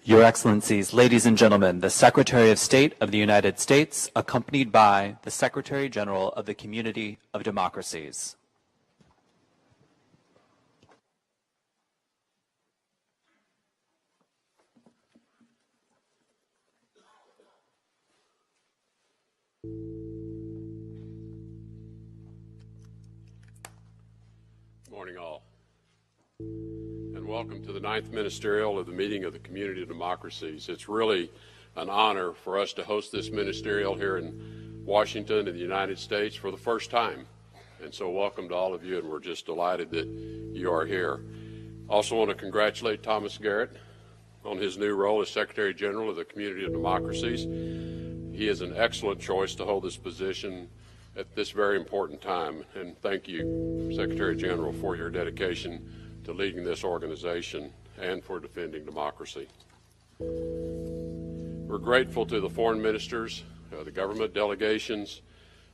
Your Excellencies, ladies and gentlemen, the Secretary of State of the United States, accompanied by the Secretary General of the Community of Democracies. Morning all, and welcome to the 9th Ministerial of the Meeting of the Community of Democracies. It's really an honor for us to host this ministerial here in Washington in the United States for the first time. And so welcome to all of you, and we're just delighted that you are here. Also want to congratulate Thomas Garrett on his new role as Secretary General of the Community of Democracies. He is an excellent choice to hold this position at this very important time, and thank you, Secretary General, for your dedication to leading this organization and for defending democracy. We're grateful to the foreign ministers, the government delegations,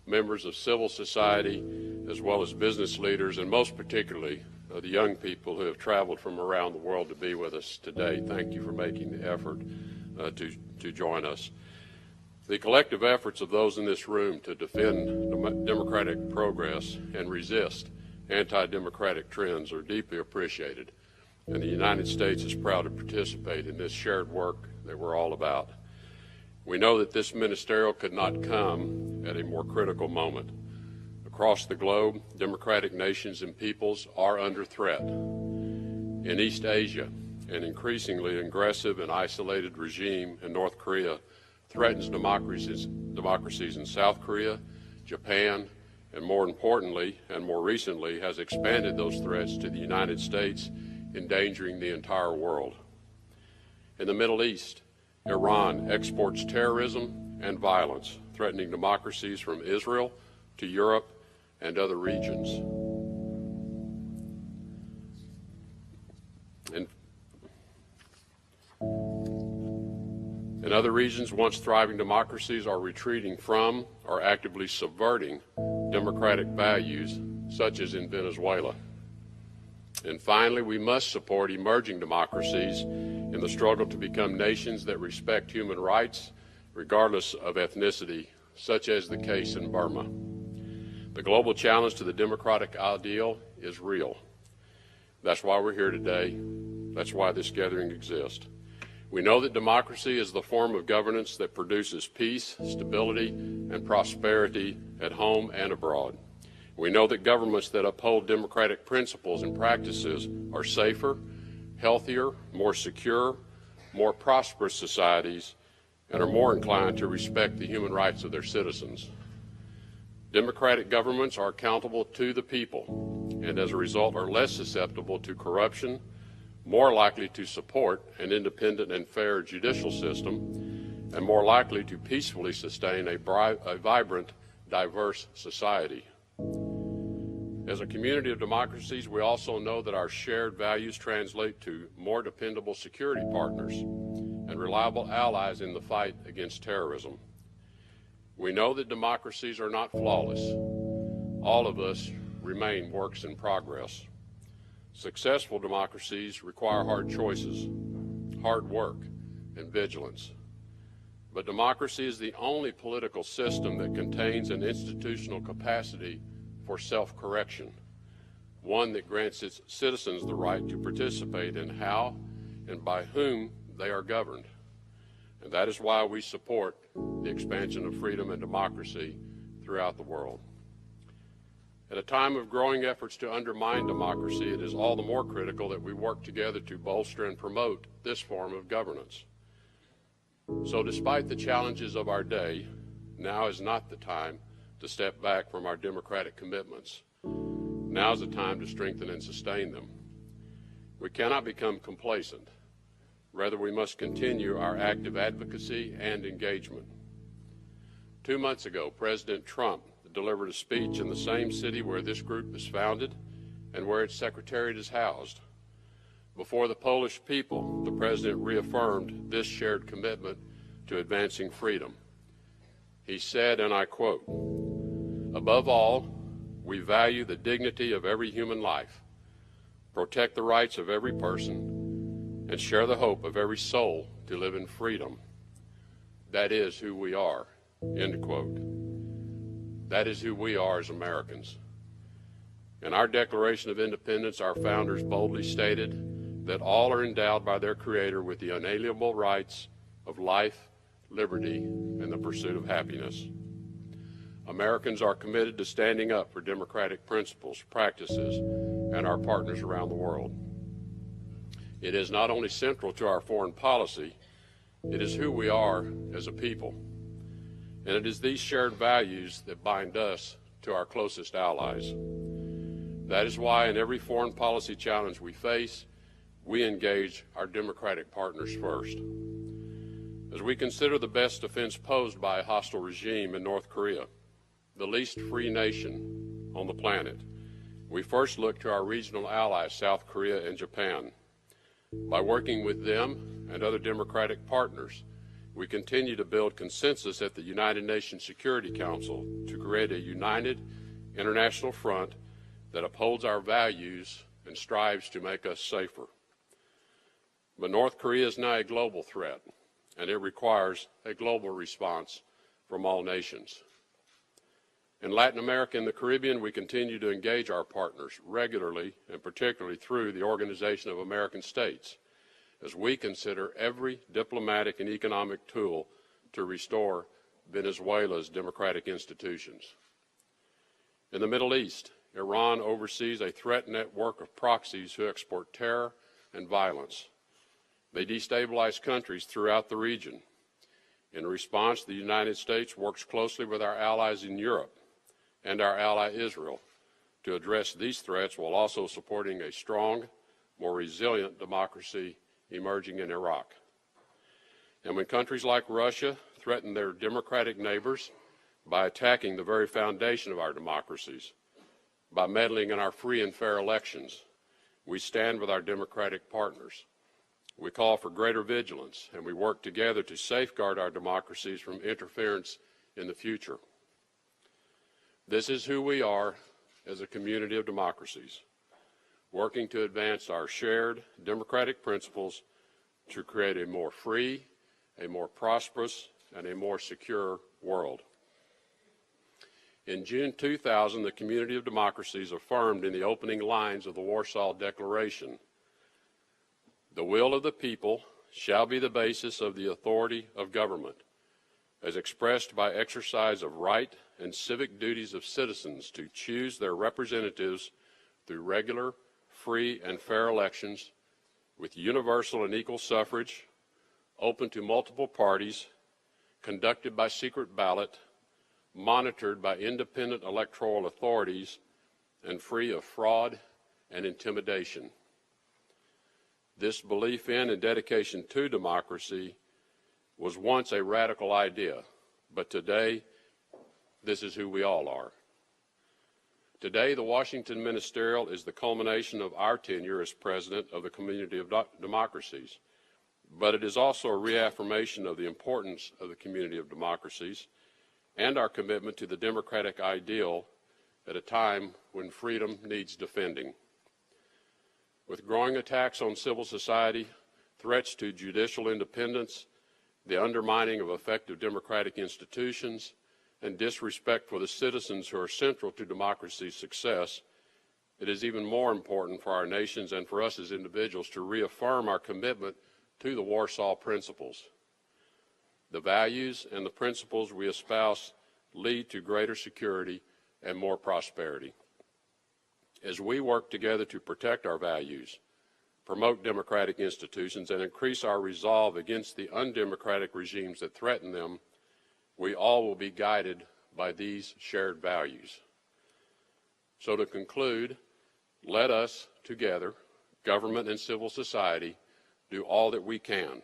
members of civil society, as well as business leaders, and most particularly the young people who have traveled from around the world to be with us today. Thank you for making the effort to join us. The collective efforts of those in this room to defend democratic progress and resist anti-democratic trends are deeply appreciated, and the United States is proud to participate in this shared work that we're all about. We know that this ministerial could not come at a more critical moment. Across the globe, democratic nations and peoples are under threat. In East Asia, an increasingly aggressive and isolated regime in North Korea threatens democracies in South Korea, Japan, and more importantly and more recently has expanded those threats to the United States, endangering the entire world. In the Middle East, Iran exports terrorism and violence, threatening democracies from Israel to Europe and other regions. In other regions, once thriving democracies are retreating from or actively subverting democratic values, such as in Venezuela. And finally, we must support emerging democracies in the struggle to become nations that respect human rights, regardless of ethnicity, such as the case in Burma. The global challenge to the democratic ideal is real. That's why we're here today. That's why this gathering exists. We know that democracy is the form of governance that produces peace, stability, and prosperity at home and abroad. We know that governments that uphold democratic principles and practices are safer, healthier, more secure, more prosperous societies, and are more inclined to respect the human rights of their citizens. Democratic governments are accountable to the people, and as a result are less susceptible to corruption, more likely to support an independent and fair judicial system, and more likely to peacefully sustain a vibrant, diverse society. As a community of democracies, we also know that our shared values translate to more dependable security partners and reliable allies in the fight against terrorism. We know that democracies are not flawless. All of us remain works in progress. Successful democracies require hard choices, hard work, and vigilance. But democracy is the only political system that contains an institutional capacity for self-correction, one that grants its citizens the right to participate in how and by whom they are governed. And that is why we support the expansion of freedom and democracy throughout the world. At a time of growing efforts to undermine democracy, it is all the more critical that we work together to bolster and promote this form of governance. So despite the challenges of our day, now is not the time to step back from our democratic commitments. Now is the time to strengthen and sustain them. We cannot become complacent. Rather, we must continue our active advocacy and engagement. 2 months ago, President Trump delivered a speech in the same city where this group is founded and where its secretariat is housed. Before the Polish people, the President reaffirmed this shared commitment to advancing freedom. He said, and I quote, "Above all, we value the dignity of every human life, protect the rights of every person, and share the hope of every soul to live in freedom. That is who we are." End quote. That is who we are as Americans. In our Declaration of Independence, our founders boldly stated that all are endowed by their Creator with the unalienable rights of life, liberty, and the pursuit of happiness. Americans are committed to standing up for democratic principles, practices, and our partners around the world. It is not only central to our foreign policy, it is who we are as a people. And it is these shared values that bind us to our closest allies. That is why in every foreign policy challenge we face, we engage our democratic partners first. As we consider the best defense posed by a hostile regime in North Korea, the least free nation on the planet, we first look to our regional allies, South Korea and Japan. By working with them and other democratic partners, we continue to build consensus at the United Nations Security Council to create a united international front that upholds our values and strives to make us safer. But North Korea is now a global threat, and it requires a global response from all nations. In Latin America and the Caribbean, we continue to engage our partners regularly, and particularly through the Organization of American States, as we consider every diplomatic and economic tool to restore Venezuela's democratic institutions. In the Middle East, Iran oversees a threat network of proxies who export terror and violence. They destabilize countries throughout the region. In response, the United States works closely with our allies in Europe and our ally Israel to address these threats while also supporting a strong, more resilient democracy emerging in Iraq. And when countries like Russia threaten their democratic neighbors by attacking the very foundation of our democracies, by meddling in our free and fair elections, we stand with our democratic partners. We call for greater vigilance, and we work together to safeguard our democracies from interference in the future. This is who we are as a community of democracies, working to advance our shared democratic principles to create a more free, a more prosperous, and a more secure world. In June 2000, the community of democracies affirmed in the opening lines of the Warsaw Declaration, "The will of the people shall be the basis of the authority of government, as expressed by exercise of right and civic duties of citizens to choose their representatives through regular, free, and fair elections with universal and equal suffrage, open to multiple parties, conducted by secret ballot, monitored by independent electoral authorities, and free of fraud and intimidation." This belief in and dedication to democracy was once a radical idea, but today, this is who we all are. Today, the Washington Ministerial is the culmination of our tenure as president of the Community of Democracies, but it is also a reaffirmation of the importance of the Community of Democracies and our commitment to the democratic ideal at a time when freedom needs defending. With growing attacks on civil society, threats to judicial independence, the undermining of effective democratic institutions, and disrespect for the citizens who are central to democracy's success, it is even more important for our nations and for us as individuals to reaffirm our commitment to the Warsaw Principles. The values and the principles we espouse lead to greater security and more prosperity. As we work together to protect our values, promote democratic institutions, and increase our resolve against the undemocratic regimes that threaten them, we all will be guided by these shared values. So to conclude, let us together, government and civil society, do all that we can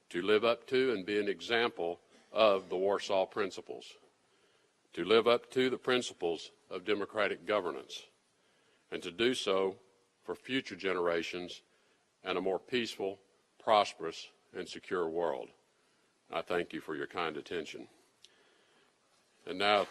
to live up to and be an example of the Warsaw Principles, to live up to the principles of democratic governance, and to do so for future generations and a more peaceful, prosperous, and secure world. I thank you for your kind attention. And now